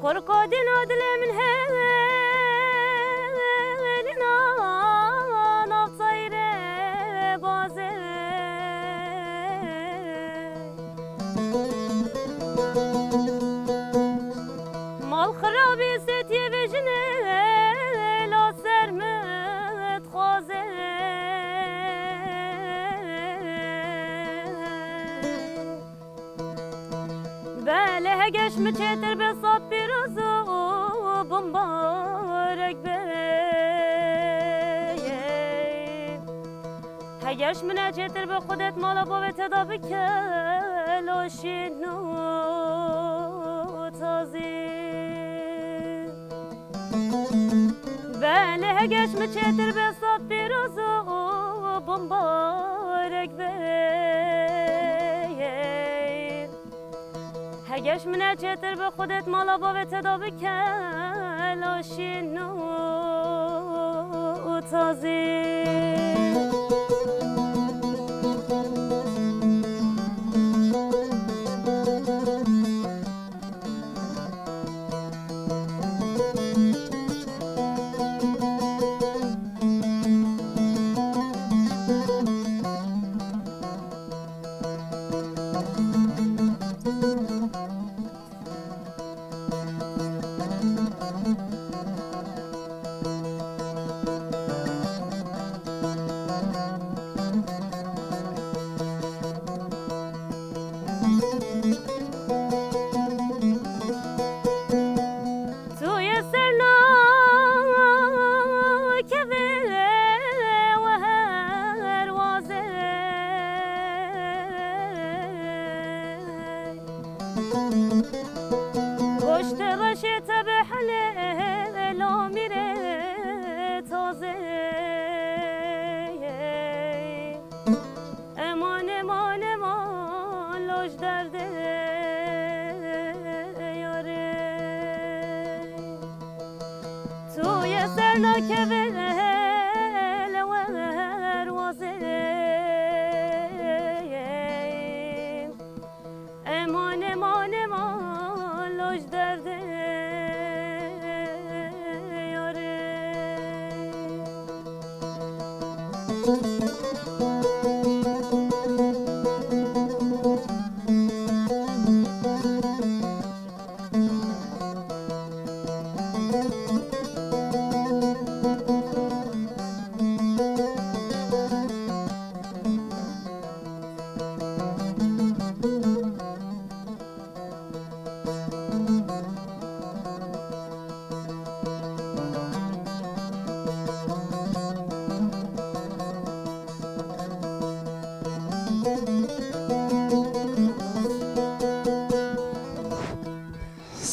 قرقادين عدل من هلنا نفطير بازي مال خرابي ستي بجني لا سرمت خوازي بله هجش متشتر بصاب برزو بمبارك بي هجش من چتر به خودت مالا با تدا بکلاشی نو تازی بله هجش متشتر بصاب برزو بمبارك بي هگش منه چتر به خودت مالا با تدا بکلاشی نو تازی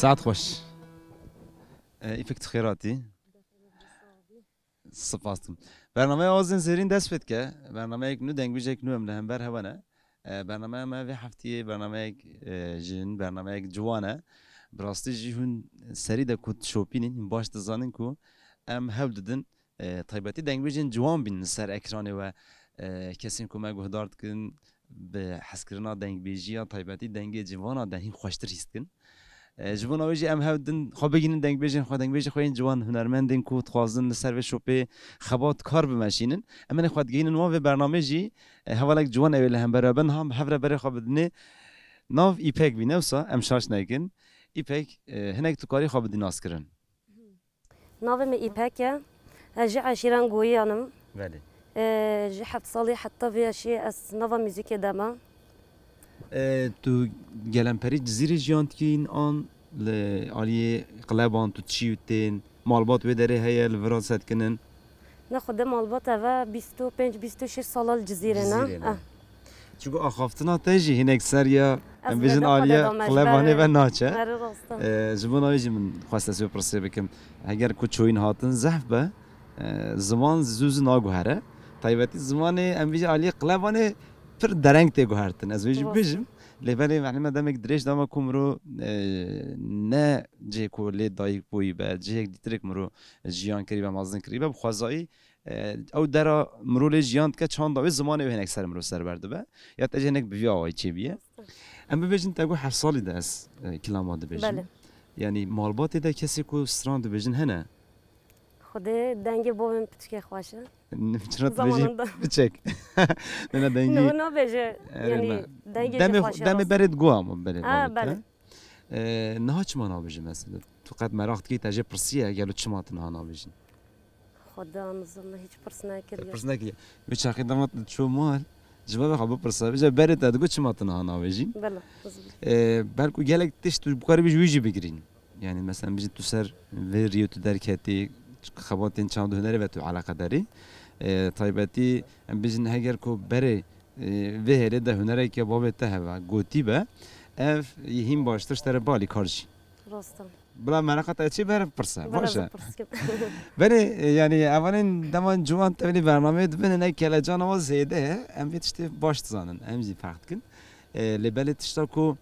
ساعت خوش ایفکت خیراتی سپاسم برنامه آزین زرین دست بید که برنامه یک نو دنگ بیش یک نو هم لهم بر هوانه برنامه ما وی هفتیه برنامه یک جن برنامه یک جوانه براستی جیهون سری ده کود شوپینین باش دزانین کو ام هول ددن طیبتی دنگ بیشین جوان بین سر اکرانه و کسی که ما گهدارد کن به حسکرنا دنگ بیشی طیبتی دنگ جوانا دهین خوشتر هست کن جوان آویجی ام هودن خواب بگیرن دنگ بیشین خواه دنگ بیشی خواه جوان هنرمندین کو تخوازن لسر و شوپی خبات کار بمشینن اما نخواد گینن و برنامه جی حوالک جوان اویل هم برابن هم هفره بره خواب دنه ناو ایپک بینه وسا ام شاش نگین ایپک هنگ تو کاری خواب دیناس کرن ناو می ایپکه جی عشیران گویانم بله جی حفت سالی حتی ویشی از ناو موزیک دما تو گلمپری جزیره جیانتکین آن عالی قلبان تو چیوتین مالبات و داره هیا الوراثت کنن نه خود مالبات و 25-26 سال الجزیره نه چون آخافتنا تیجی هنگ سریا ام بیشن عالیه قلبانه و ناچه زبان آیجی من خواسته سوی پرسه بکم اگر کچوین هاتن زحف به زمان زوز ناگوهره طیبتی زمان ام بیشن عالیه قلبانه پر درنگ ته گوهرتن از ویژ بیشم لیبری معلومه دامک دریش دام کومرو نه جه کولی دایک بوی به جه دیترک مرو جیان کری و مازن کری به خوازایی او درا مرول جیان که چند داوی زمانی به هنگ سر مرو سر برده به یا تجه هنگ بیا آی چی بیه ام بیشن تگو هر سالی دست کلام آده بیشم yani malbat de kسی کو strand بجن هنه خدا دنگ بابم پچکه خواشه چرا بجی zamanında. بچک نه دنگی Ne beje yani denge خواشه دم برد گوام برد بله نه چما نابجی مثلا تو قد مراخت کی تاجه پرسیه گلو چما تنها نابجی خدا نظام هیچ پرس نکرد پرس نکی و چاقی دامت چو مال جواب خب پرسا بجا برد دادگو چما تنها نابجی بله بلکو گلک تش تو بکاری بیج ویجی بگیرین yani mesela bizim tu ser ve riyo tu derketi xabatin çandu hüneri ve tu alaka dari taybeti bizim heger ko bere ve hele de hünere ki babette heva goti be ev yihim baştır tere bali karşı Rostam bula merakata açı bere pırsa başa pırsa beni yani evvelin zaman cuman tevli برنامه dibine ne keleceğin ama zeyde em işte baş zanın em zi farkın lebele tiştar ko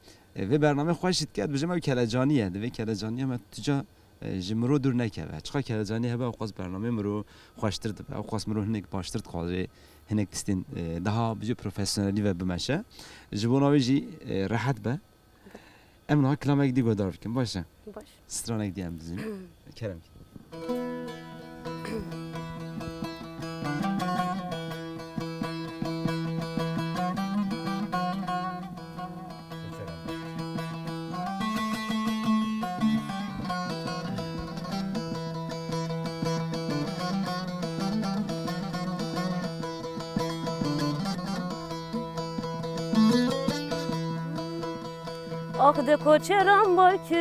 ve برنامه خوشید کرد بجام کلجانیه و کلجانیه ما تجا جمرو دور نکرد چقدر کلجانی هبه اوقات برنامه مرو خوشتر دب اوقات مرو هنگ باشتر قاضی هنگ تستین daha بجو پروفسیونالی و بمشه جبوناوی جی راحت به امنا کلامه دی گودار کن باشه baş سترانه دیم بزنیم کرم Akde koçeram bakır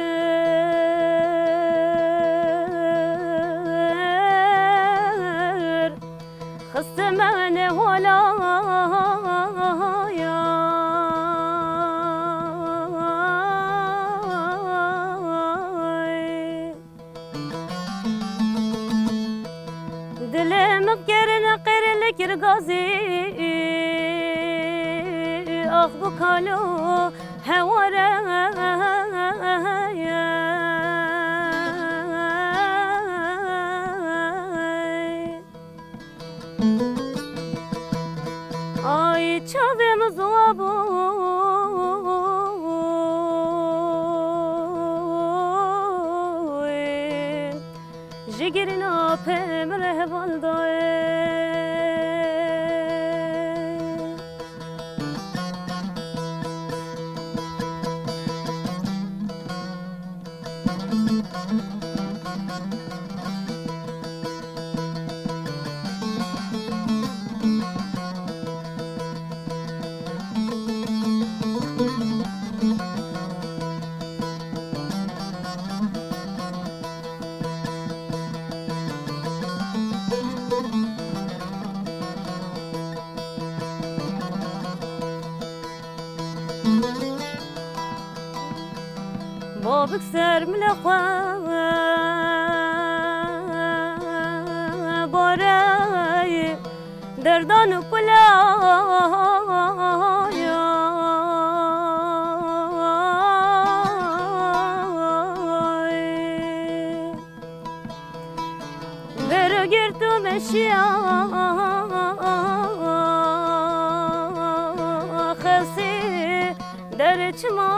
Xıstemene holaya Dilim gerine qirili kirgazi Ah bu kalo هوارا ay çavim zobu jigirin apem rehvalday بابك سر ملخوا باراي دردان كلا برگرتو مشيا خسي درچ ما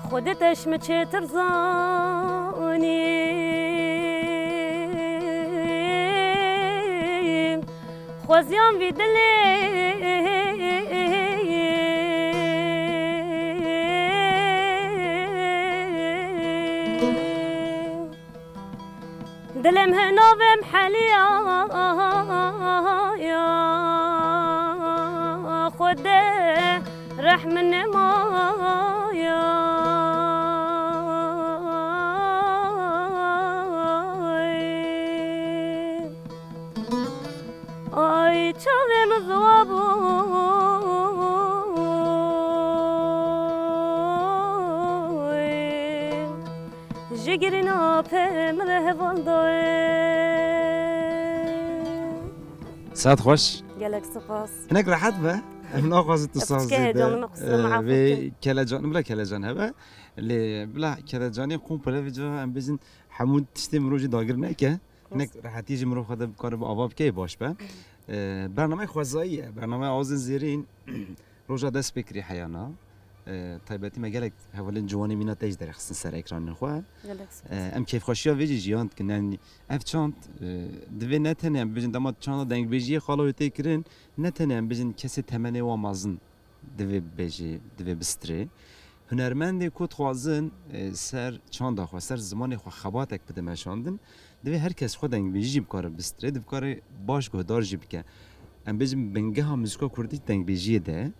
خودتش مچه ترزانیم خوزیان وی دلم هنوم حلیا خوده رحم نمایا ay çavim zobu جگرنا پم رهوان ساعت خوش گلک سپاس هناك راحت به من آغاز تصاص که جان مقصر معافیت و کلاجان بلا کلاجان هبه اللي بلا کلاجانی قوم بلا وجه ام بزن حمود تشتي مروجي داگر نکه هناك راحت يجي مرو خد بکار با آباب کی باش به برنامه خوازاییه برنامه آوازن زیرین روزا دست بکری حیانا طيباتي مجالك هولن جواني مينا تيج در خصن سر اكران نخوا ام كيف خوشيا ويجي جيانت كنن اف چانت دوی نتنه ام بجن دما چانا دنگ بيجي خالو تكرين نتنه ام بجن كسي تمنه و مازن دوی بيجي دوی بستري هنرمند کو خوازن سر چاندا خو سر زمان خو خباتك بده مشاندن دوی هر کس خود دنگ بيجي بکار بستري دو بکار باش گهدار جي بك ام بجن بنگه ها موزیکا کردی دنگ بيجي ده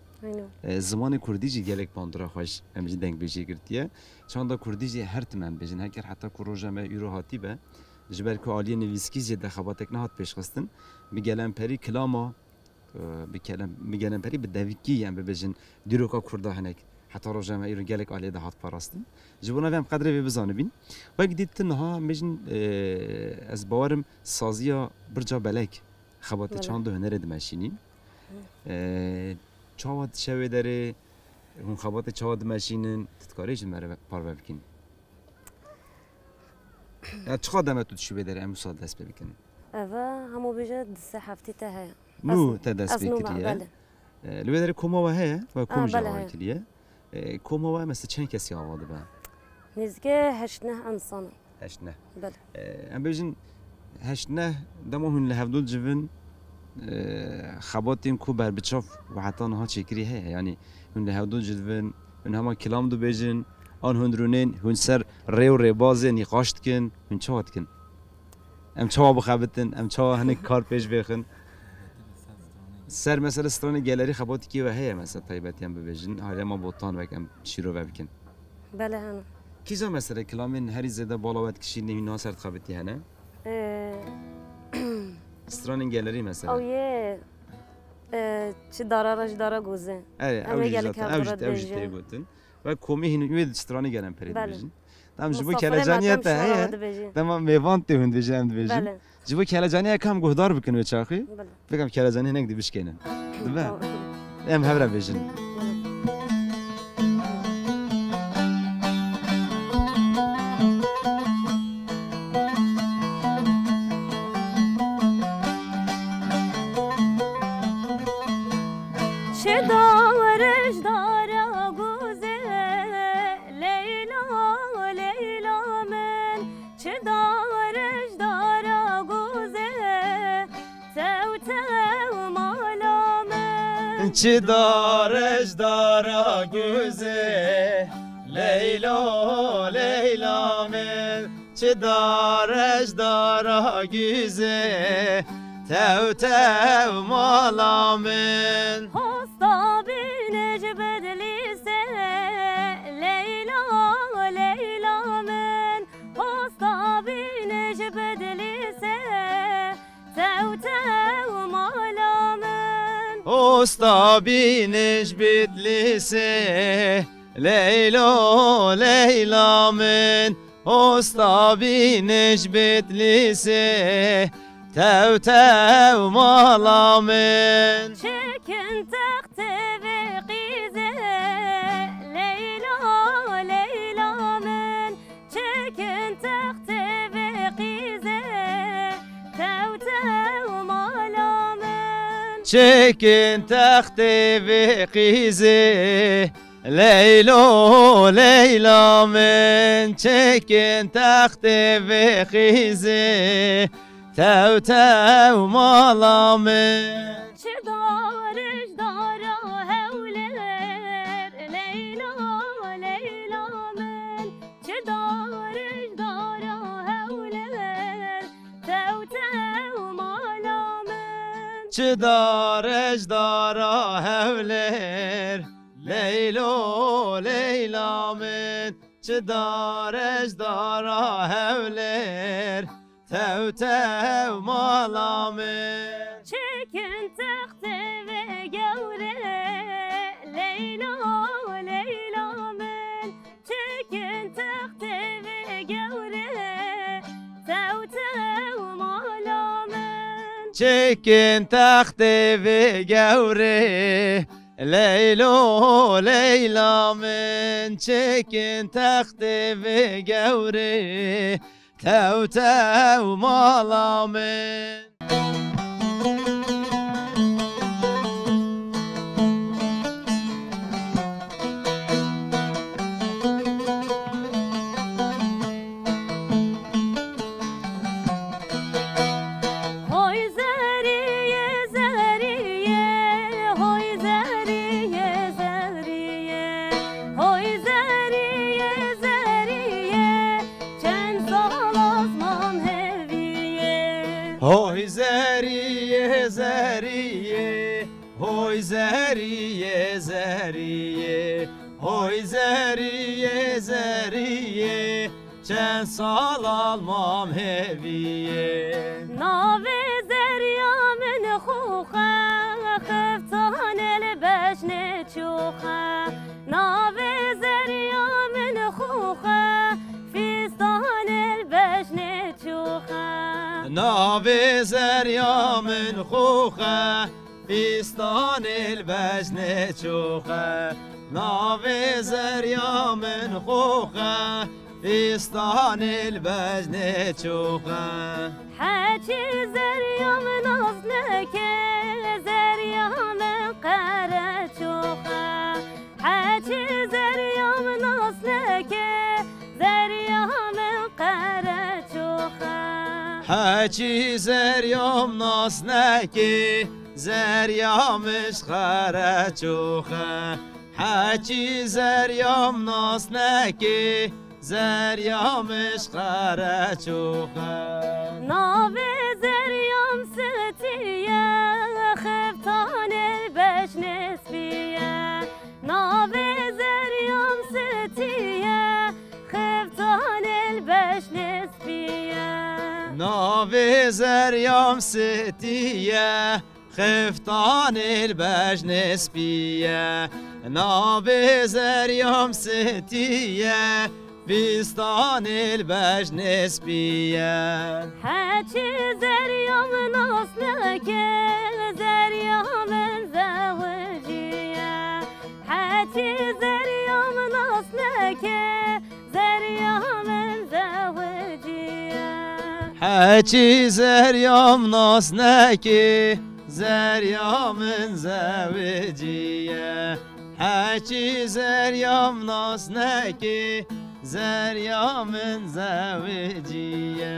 زمان کردی جی گلک باندرا خوش امروز دنگ بیشی کردیه چند تا کردی جی هر تمام بیشن هر حتی کروجا ما یورو هاتی به جبر که عالیه نویسکی جی دخاباتک نهات پیش خستن میگلن پری کلاما میگلن پری به دویکی یعنی بیشن دیروکا کرده هنگ حتی روجا ما یورو گلک عالیه دهات پاراستن جبونا هم قدره به بزانه بین و جدید تنها میشن از باورم سازیا برجا بلک خبات چند هنر دمشینی چاواد شوی داره اون خبات چاواد ماشینن تتکاریش مره پار بکن چقدر دمت تو شوی داره امروز سال دست بکن اوه همو بیجه دسته هفتی ته هیا نو تا دست بکریه لوی داره کوما و هیا و کوم جوان کلیه کوما و مثل چند کسی آواده با نزگه هشنه انسانه هشنه بله ام بیجن هشنه دمو هن لهفدول جوون خباتیم کو بر بچاف و حتی نها چکری هست یعنی هن لهودو جدون هن همه کلام دو بیجن آن هن رونین هن سر ری و ری بازه نقاشت کن هن چهات کن ام چها بخبتن ام چها هنک کار پیش بخن سر مثلا استران گالری خباتی کی و هست مثلا طیبتی هم ببیجن حالا ما بوتان و کم شیرو بکن بله هنه کیزا مثلا کلامین هری زده بالا ود کشید نهی ناسر خبتی هنه استران گالری مثلا او یه چه داره داره گوزه اوجی تیگوتن و کومی هنو یه استرانی گلم پرید بیشن تام جبو کلاجانیت هست تام میوان تی هند بیشن بیشن جبو کلاجانی کم گهدار بکنه چاخی فکرم کلاجانی هنگ دی بشکنن دبا ام هبره بیشن چه دارش دارا گوزه لیلا لیلا من چه دارش دارا گوزه تو تو مالا من هستا بینج بدلیسه لیلا لیلا من هستا بینج بدلیسه تو تو مالا من هستا بینج بدلیسه لیلا لیلا من هستا بینج بدلیسه تو تو مالا من چکن تخت و قیزه لیلا لیلا من چکن تخت و قیزه تو تو مالا من چکن تخت و قیزه لیلا لیلا من چکن تخت و قیزه تو تو مالا من چه دارش دارا هولر لیلا لیلا من چه دارش دارا هولر تو تو مالا من چه دارش دارا هولر لیلا لیلا من چه دارش دارا هولر تو تو مالا من چکن تخت و گوره لیلا لیلا من چکن تخت و گوره چکن تخت و گوره لیلو لیلا من چکن تخت و گوره تو تو مالا من هوی زریه زریه هوی زریه زریه هوی زریه زریه چند سال almam هویه ناو زریامن خوخه خفتان البش نچوخه ناو زریامن خوخه فستان البش نچوخه ناو زریامن خوخه فستان البش نچوخه ناو زریامن خوخه فستان البش نچوخه حاجی زریام نازنک زریام قره چوخه حاجی زریام نازنک زریام قره چوخه حاجی زریام نازنکی زریامش قره چوخه حاجی زریام نازنکی زریامش قره چوخه ناو زریام ستیه خفتان البش نسبیه ناو زریام ستیه خفتان البش نسبیه ناو زریام ستیه خفتان البش نسبیه ناو زریام ستیه فستان البش نسبیه حاجی زریام نازنک زریام زوجیه حاجی زریام نازنک زریام زوجیه حاجی زریام نازنکی زریام زوجیه حاجی زریام نازنکی زریام زوجیه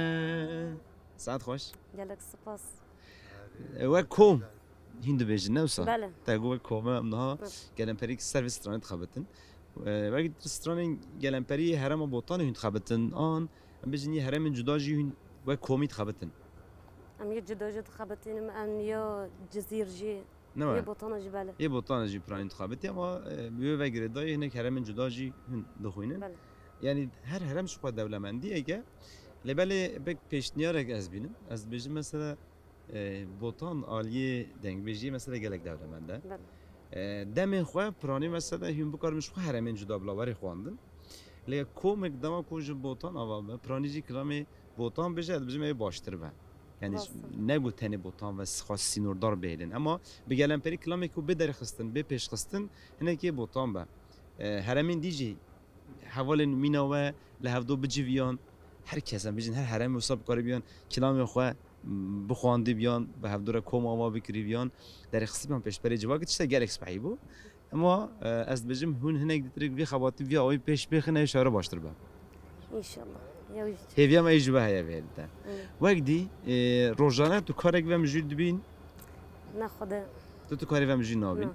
ساعت خوش گلک سپاس و کوم هندو بیجن نوسا بله تاگو کوم امنها گلمپریک سرویس رستوران خابتن وقت رستوران گلمپری هرم بوتان هند خابتن آن بیجنی هرم جدا جی هند و کومی خابتن ام یه جدا جد خبتینم ام یا جزیر جی نه یه بوتان جبله یه بوتان جی پران انتخاباتی اما بیو و گردای هنگ هرم جدا جی هند دخوینن بله یعنی هر هرم شو دولمندیه که لبله بک پیشنیارک از بینم از بیجم مثلا بوتان عالیه دنگ بیجی مثلا گلک دولمنده بله دم خواه پرانی مثلا هم بکارمش خواه هرمین جدا بلاوری خواندن لیا کومک دما کوج بوتان آوام پرانی جی کلامی بوتان بشه بیجم ای باشتر به یعنی نگو تنی بوتان و خاص سینوردار بیلن اما بگلم پری کلامی کو بدر خستن به پیش خستن هنه که بوتان به هرمین دیجی حوال مینا و لهفدو بجویان هر کس هم بیجن هر هرم وساب کاری بیان کلامی خواه بخواندی بیان به هفدور کوم آوا بکری بیان در خصیب هم پیش پری جواگت چه گلکس بحی بو اما از بجم هون هنگ دیتریک وی خواتی وی آوی پیش بخنه شاره باشتر با انشالله یا هیوی هم ایجو به هیا بیلده وقتی روزانه تو کارک و مجید بین نه خدا تو کاری و مجید نابین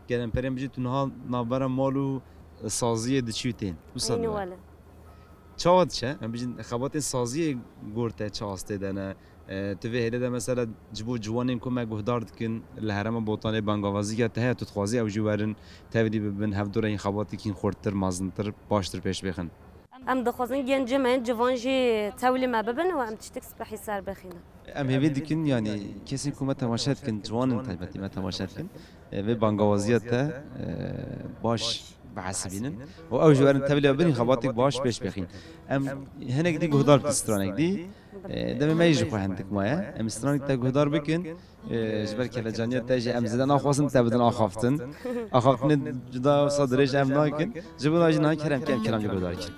گلم پریم مجید تو نها نابرم مالو سازی دچیوتین اینو ولی چاوت چه؟ من بیشتر خبرت سازی گورته چاسته دنه تو به هده مثلا جبو جوانیم که مگهدارد کن لهرم بوتان بانگوازی که ته تو خوازی او جوارن تودی ببین هفت این خباتی که خورتر مازنتر باشتر پیش بخن. ام دخوازن گنج من جوانجی تولی ما ببن و ام تشتکس بحسار بخینه. ام هیوی دیکن یعنی کسی که ما تماشات کن جوانن تبتی ما تماشات کن و بانگوازیات باش بحسبينن او جوارن تبلي بني خباتك باش بيش بخين ام هناك دي جهدار بسترانك دي دم ما يجي عندك مايا ام استرانك تا جهدار بكن جبر كلا جانيا تاجي ام زدنا اخواسن تبدن اخافتن اخافتن جدا صدرش ام ناكن جبر اجي ناي كلام كلام جهدار كن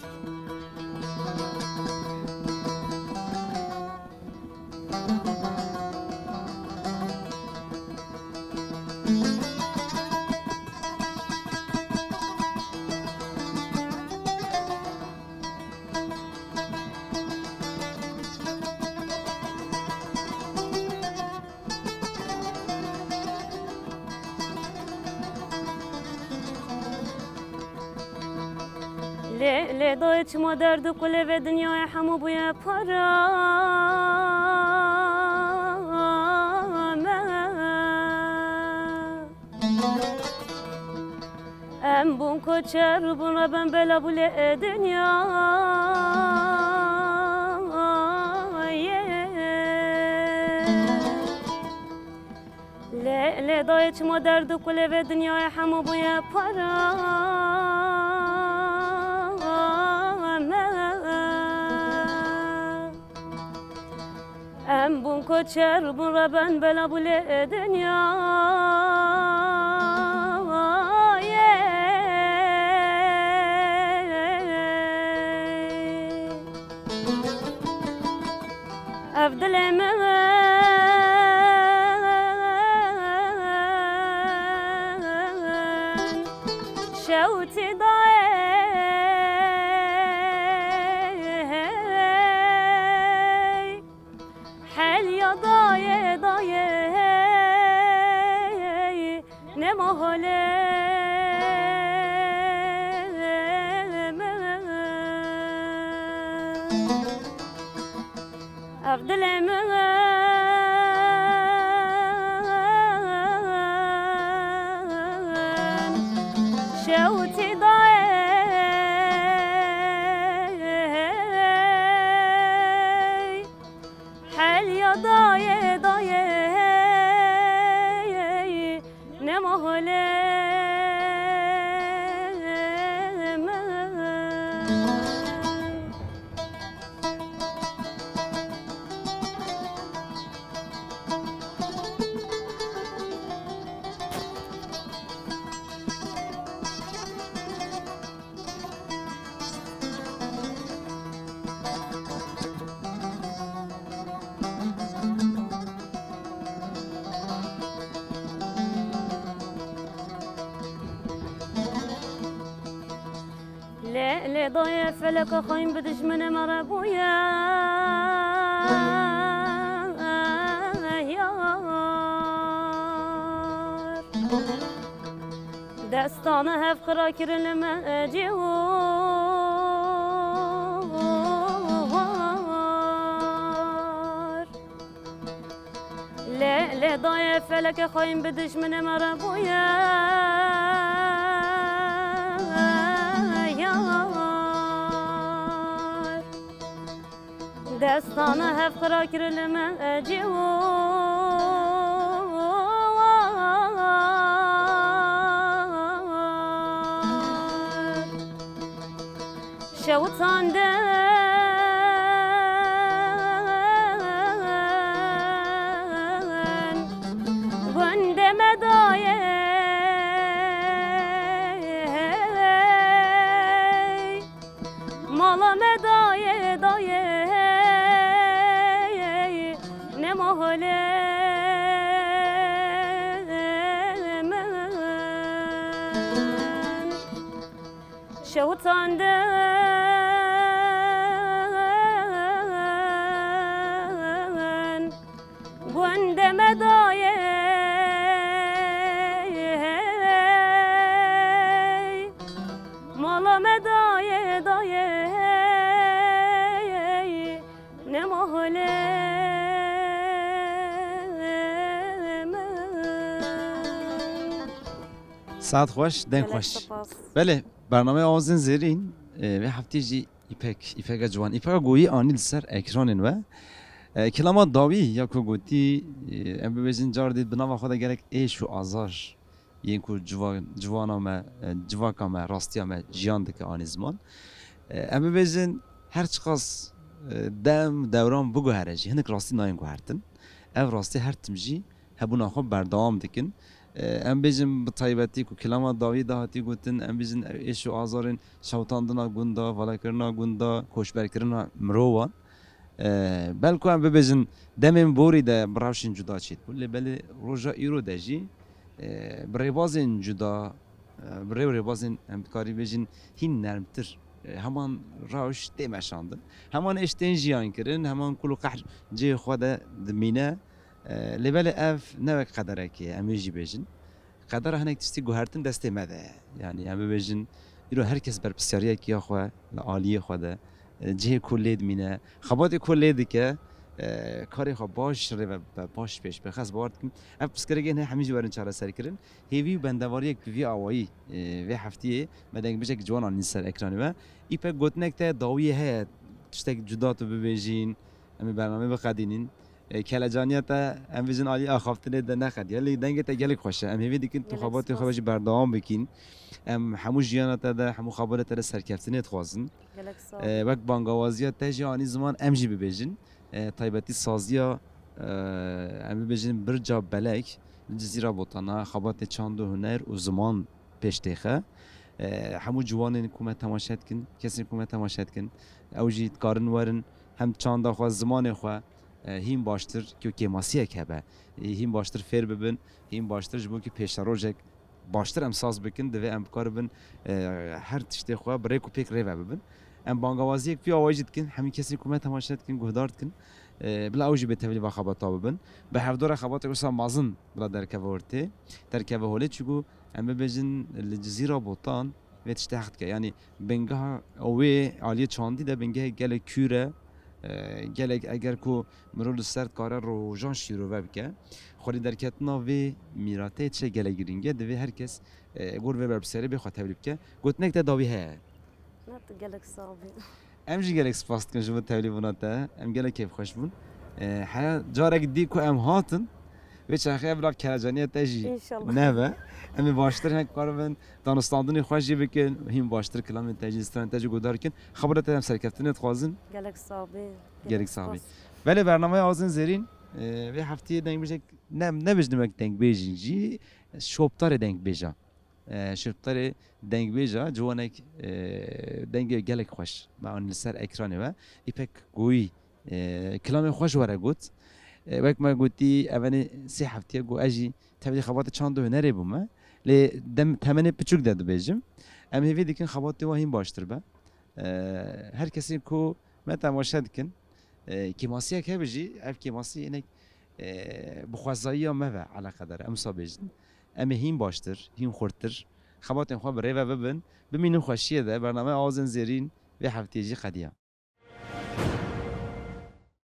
لی دای چما درد و کل و دنیای همو بوی پرا ام بون کوچر بون و بن بلا بولی دنیا لی دای چما درد و کل و دنیای همو بوی پرا ام بون کوچر بون ربن بلا بولی دنیا افضل من شوتي أفضل من شوتي ضايع حل يا ضايع ضايع نمهلي لا ضايع فلك خاين بدش من مربويا يار دستانه هف خراكر لما أجيوار لا ضايع فلك خاين بدش من مربويا دستانه هف خراكر لما أجيوار شوطان دان قند مدايا مالا مدايا ضايع شوطان دان قند مدايا مالا مدايا ضايع نمهلي ساعت خوش دن خوش بله برنامه آوازن زرین و هفته جی ایپک جوان ایپک گویی آنیل سر اکرانن و کلمات داوی یا که گویی ام ببینید جار دید بنام خدا گرک ایش و آزار یین کو جوانا ما جواکا ما راستیا ما جیان دکه آن زمان ام ببیجن هر چقاس دم دوران بگو هرجی هنک راستی ناین گو هرتن اف راستی هر تمجی هبون آخو بردام دکن ام بیجن بطایبتی کو کلام داوی دهاتی گوتن ام بیجن ایش و آزارن شوتاندنا گوندا والا کرنا گوندا کوشبر کرنا مروان بلکو ام ببیجن دمین بوری ده براوشین جدا چید بله روژا ایرو دجی بريبازن جدا بريبازن هم کاری بجین هین نرمتر همان راوش تیمشاندن همان اشتین جیان کرن همان کلو قحر جی خواده دمینه لبل اف نوک قدره که امیجی بجین قدره هنگ تشتی گوهرتن دسته مده یعنی همه بجین ایرو هر کس بر بسیاریه کیا خواه لعالیه خواده جه کلی دمینه خبات کلی که کاری خوب باش ری و باش پیش بخواست بارد کن اف بسکره نه همیشه برن چهار سر کردن هیوی بندواری یک پیوی آوایی و هفتیه مدنگ بشه که جوان آن سر اکرانی و ایپا گوتنک تا داویه هست تشتک جدا تو ببیجین امی برنامه بخدینین کلاجانیت ام ویژن عالی آخافتنه ده نخد یلی دنگ تا گلی خوشه ام هیوی دیکن تو خبات خوبش بردام بکین ام همو جیانت ده همو خبرت ده سرکفتنه خوازن وقت بانگوازیات تاجی آنی زمان امجی ببیجین تایبەتی سازیا ام ببیجین برجا بلک جزیره بوتانا خبات چاند و هنر و زمان پیشتیخه همو جوان کومه تماشات کن کسی کومه تماشات کن اوجی کارن ورن هم چاند خو زمان خو هیم باشتر که ماسیه که به هیم باشتر فیر ببین هیم باشتر جبو که پیش روزک باشتر ام ساز بکن دوی ام کار ببین هر تشتی خو برای کو پیک ریو ببین ام بانگوازی یک پی آواجید کن همین کسی کومه تماشات کن گهدارد کن بلا اوجی به تولی با خبات ببین به هفدور خبات کوسا مازن بلا درکه ورته درکه ولی چگو ام ببیجن الجزیره بوتان و تشتاخت که یعنی بنگاه اوی عالیه چاندی ده بنگاه گل کوره گل اگر کو مرول سرد کاره رو جان شیرو بکه خوری درکتنا و میراته چه گل گرینگه دوی هر کس گور و بربسری بخواد تولی بکه گوتنک تا داوی ها نه گلک صابی ام جی گلک سپاست کن جبت تولی بناته ام گلک کیف خوش بون حیا جارك دی کو ام هاتن وچ اخی بلا کلاجانی تاجی نه با ام باشتر هک کاربن دانستاندنی خوشی بکن هم باشتر کلام تاجی استراتژی گودار کن خبرت هم سرکفتنت خوازن گلک صابی ولی برنامه آزن زرین و هفته دنگ بیجک نه بجنمک دنگ بیجین جی شوبتار دنگ بیجا شوبتار دنگ بیجا جوانک دنگ گلک خوش با آن سر اکرانه و ایپک گویی کلام خوش وره گوت وقت ما قلتي أنا سي حفتي أقول أجي تبدي خبطت شاندو هنري بوما لدم ثمانية بتشوك ده بيجم أم هي فيديو كن خبطتي وهم باشتر با هر كسي كو متى مشهد كن كيماسية كبيجي أف كيماسية إنك بخوازية ما في على قدر أم صابيجن أم هم باشتر هم خورتر خبطت خو بريفا ببن بمين خوشية ده برنامج آزن زيرين في حفتي جي قديم